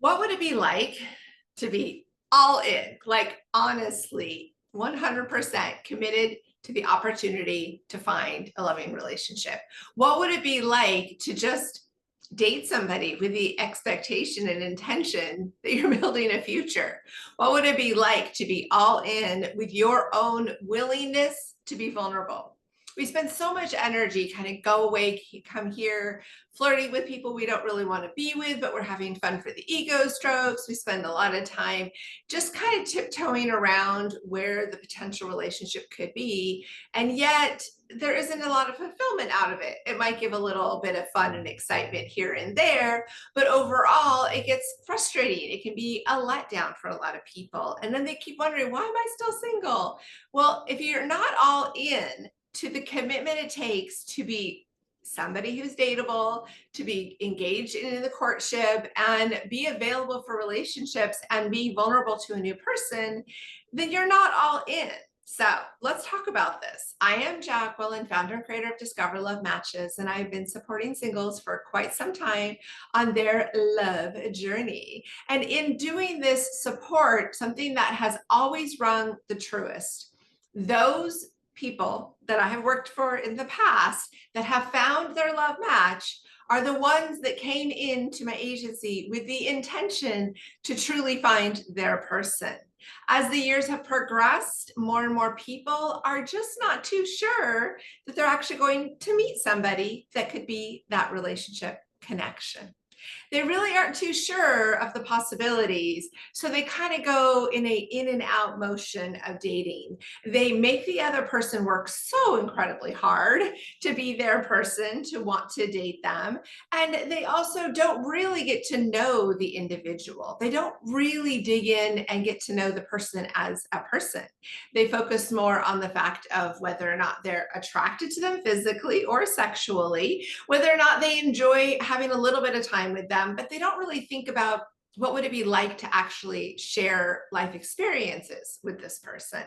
What would it be like to be all in, like honestly, 100% committed to the opportunity to find a loving relationship? What would it be like to just date somebody with the expectation and intention that you're building a future? What would it be like to be all in with your own willingness to be vulnerable? We spend so much energy kind of go away, come here, flirting with people we don't really want to be with, but we're having fun for the ego strokes. We spend a lot of time just kind of tiptoeing around where the potential relationship could be. And yet, there isn't a lot of fulfillment out of it. It might give a little bit of fun and excitement here and there, but overall, it gets frustrating. It can be a letdown for a lot of people. And then they keep wondering, why am I still single? Well, if you're not all in to the commitment it takes to be somebody who's dateable, to be engaged in the courtship and be available for relationships and be vulnerable to a new person, then you're not all in. So let's talk about this. I am Jacqueline, founder and creator of Discover Love Matches, and I've been supporting singles for quite some time on their love journey. And in doing this support, something that has always rung the truest, those people that I have worked for in the past that have found their love match are the ones that came into my agency with the intention to truly find their person. As the years have progressed, more and more people are just not too sure that they're actually going to meet somebody that could be that relationship connection. They really aren't too sure of the possibilities. So they kind of go in a in and out motion of dating. They make the other person work so incredibly hard to be their person, to want to date them. And they also don't really get to know the individual. They don't really dig in and get to know the person as a person. They focus more on the fact of whether or not they're attracted to them physically or sexually, whether or not they enjoy having a little bit of time with them, but they don't really think about what would it be like to actually share life experiences with this person.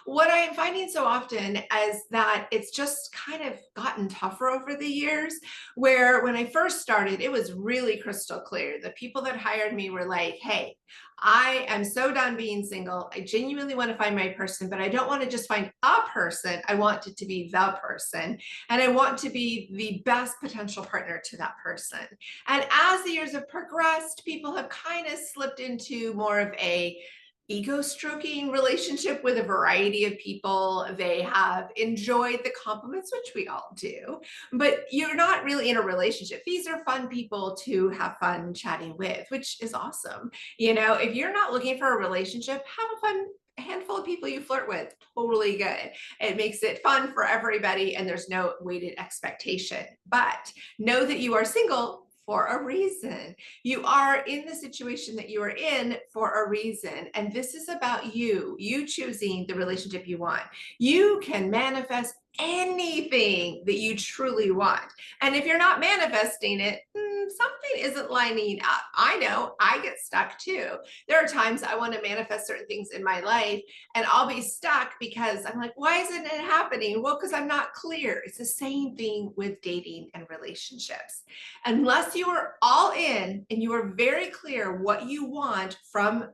What I am finding so often is that it's just kind of gotten tougher over the years, where when I first started, it was really crystal clear. The people that hired me were like, hey, I am so done being single. I genuinely want to find my person, but I don't want to just find a person. I want it to be the person, and I want to be the best potential partner to that person. And as the years have progressed, people have kind of slipped into more of a ego stroking relationship with a variety of people. They have enjoyed the compliments, which we all do, but you're not really in a relationship. These are fun people to have fun chatting with, which is awesome. You know, if you're not looking for a relationship, have a fun handful of people you flirt with. Totally good. It makes it fun for everybody, and there's no weighted expectation. But know that you are single for a reason. You are in the situation that you are in for a reason. And this is about you choosing the relationship you want. You can manifest anything that you truly want. And if you're not manifesting it, something isn't lining up. I know I get stuck too. There are times I want to manifest certain things in my life and I'll be stuck because I'm like, why isn't it happening? Well, because I'm not clear. It's the same thing with dating and relationships. Unless you are all in and you are very clear what you want from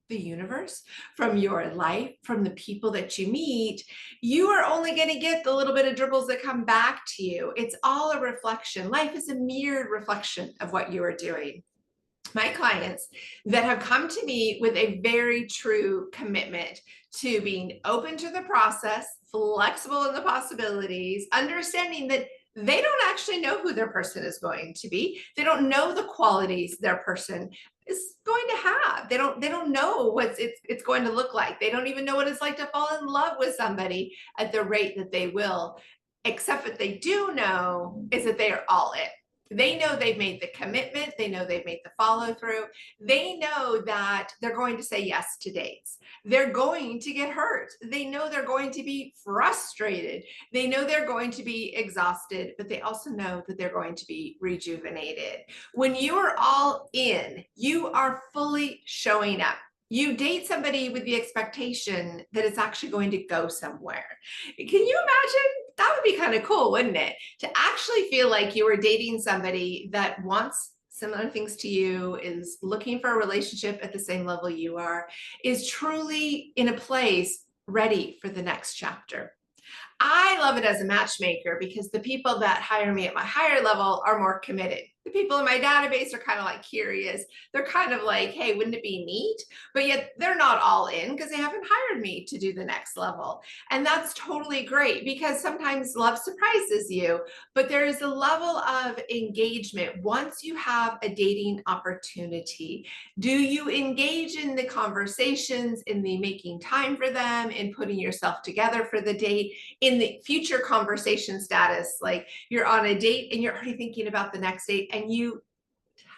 the universe, from your life, from the people that you meet, you are only going to get the little bit of dribbles that come back to you. It's all a reflection. Life is a mirrored reflection of what you are doing. My clients that have come to me with a very true commitment to being open to the process, flexible in the possibilities, understanding that they don't actually know who their person is going to be. They don't know the qualities their person is going to have. They don't know what it's going to look like. They don't even know what it's like to fall in love with somebody at the rate that they will, except what they do know is that they are all in. They know they've made the commitment. They know they've made the follow through. They know that they're going to say yes to dates. They're going to get hurt. They know they're going to be frustrated. They know they're going to be exhausted, but they also know that they're going to be rejuvenated. When you are all in, you are fully showing up. You date somebody with the expectation that it's actually going to go somewhere. Can you imagine? That would be kind of cool, wouldn't it? To actually feel like you were dating somebody that wants similar things to you, is looking for a relationship at the same level you are, is truly in a place ready for the next chapter. I love it as a matchmaker because the people that hire me at my higher level are more committed. The people in my database are kind of like curious. They're kind of like, hey, wouldn't it be neat? But yet they're not all in because they haven't hired me to do the next level. And that's totally great because sometimes love surprises you, but there is a level of engagement once you have a dating opportunity. Do you engage in the conversations, in the making time for them, in putting yourself together for the date? In the future conversation status, like you're on a date and you're already thinking about the next date, and you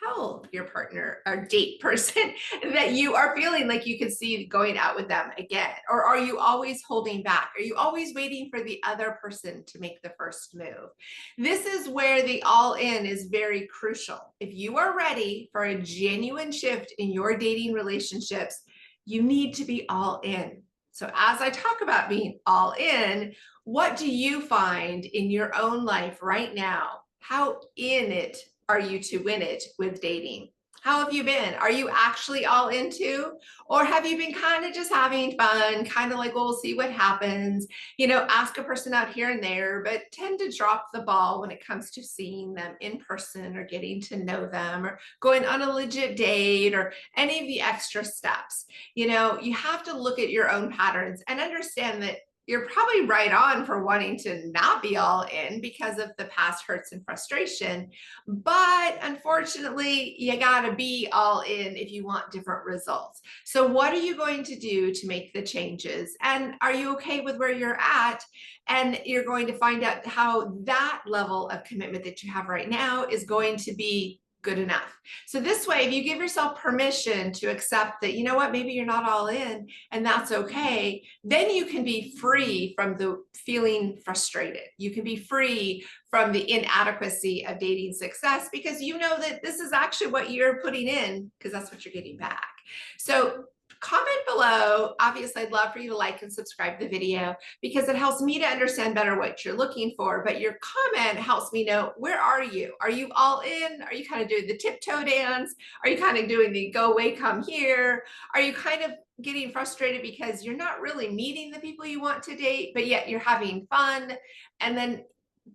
tell your partner or date person that you are feeling like you could see going out with them again? Or are you always holding back? Are you always waiting for the other person to make the first move? This is where the all in is very crucial. If you are ready for a genuine shift in your dating relationships, you need to be all in. So, as I talk about being all in, what do you find in your own life right now? How in it are you to win it with dating? How have you been? Are you actually all into? Or have you been kind of just having fun, kind of like, well, we'll see what happens, ask a person out here and there, but tend to drop the ball when it comes to seeing them in person or getting to know them or going on a legit date or any of the extra steps? You have to look at your own patterns and understand that you're probably right on for wanting to not be all in because of the past hurts and frustration. But unfortunately, you got to be all in if you want different results. So, what are you going to do to make the changes? And are you okay with where you're at? And you're going to find out how that level of commitment that you have right now is going to be good enough. So this way, if you give yourself permission to accept that, maybe you're not all in and that's okay, then you can be free from the feeling frustrated. You can be free from the inadequacy of dating success because you know that this is actually what you're putting in because that's what you're getting back. So comment below. Obviously, I'd love for you to like and subscribe the video because it helps me to understand better what you're looking for. But your comment helps me know, where are you? Are you all in? Are you kind of doing the tiptoe dance? Are you kind of doing the go away, come here? Are you kind of getting frustrated because you're not really meeting the people you want to date, but yet you're having fun? And then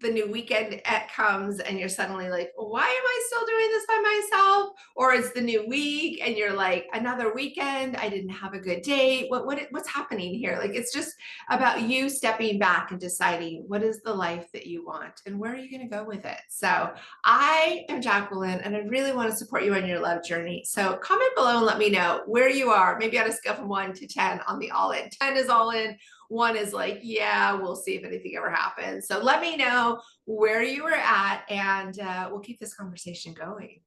the new weekend comes and you're suddenly like, why am I still doing this by myself? Or it's the new week and you're like, another weekend, I didn't have a good date. What's happening here? Like, it's just about you stepping back and deciding what is the life that you want and where are you going to go with it? So I am Jacqueline and I really want to support you on your love journey. So comment below and let me know where you are, maybe on a scale from 1 to 10 on the all in. 10 is all in. 1 is like, yeah, we'll see if anything ever happens. So let me know where you are at and we'll keep this conversation going.